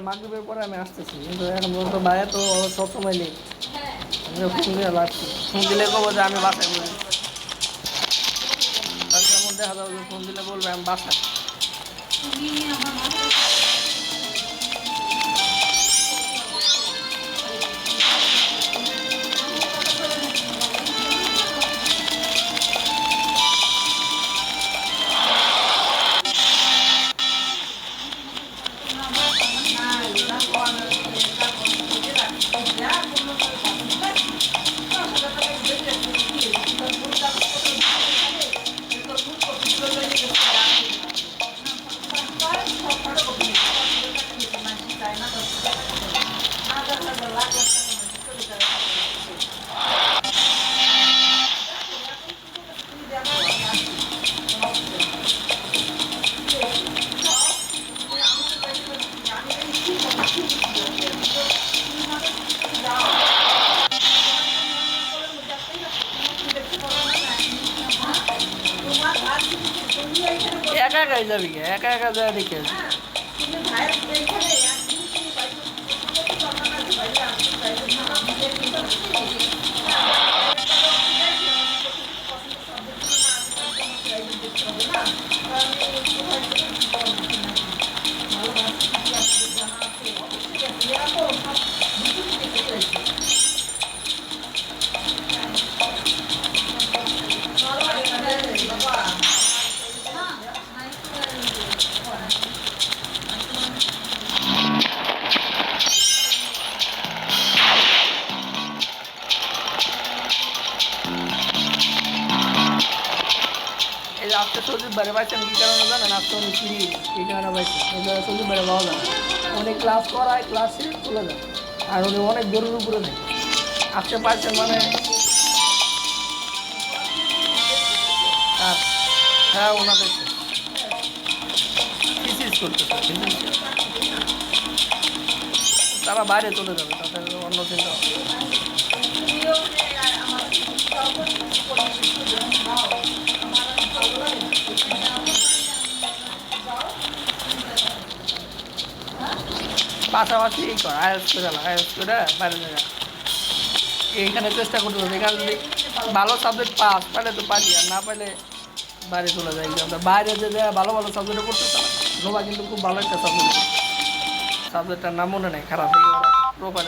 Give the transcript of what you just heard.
মাগরিবের পরে আমি আসতেছি, কিন্তু এখন পর্যন্ত ভাইয়া তো সবসময় নেই। ফোন দিয়ে লাগছি, ফোন দিলে কবো যে আমি বাসায় বলি, তার কেমন দেখা যাবে যে ফোন দিলে বলবে আমি বাসায়। একা একাই যাবি, একা একা যায় দেখে আসবি। এই যে আজকে সজীব বাইরে পাইছেন কী কারণে জানেন? আজকে অনেক ফ্রি, এই কারণে পাইছি। সজীব বাইরে পাওয়া যায়, অনেক ক্লাস করায়, ক্লাসে চলে যায়, আর উনি অনেক জোরের উপরে নেই। আজকে পাইছেন মানে হ্যাঁ ওনাদের থিসিস করতেছে, তারা বাইরে চলে যাবে, তাদের অন্য চিন্তা। পাশাপাশি এই কর আইএলটিএস করে আইএলটিএস করে বাইরে জায়গা এইখানে চেষ্টা করতে হবে। এখানে যদি ভালো সাবজেক্ট পাস পাইলে তো পারি, আর না পাইলে বাইরে চলে যায়। আমরা বাইরে যে ভালো ভালো সাবজেক্টে পড়তে চান, নোভা কিন্তু খুব ভালো একটা সাবজেক্ট, সাবজেক্টটার নাম মনে নেই, খারাপ প্রোফাইল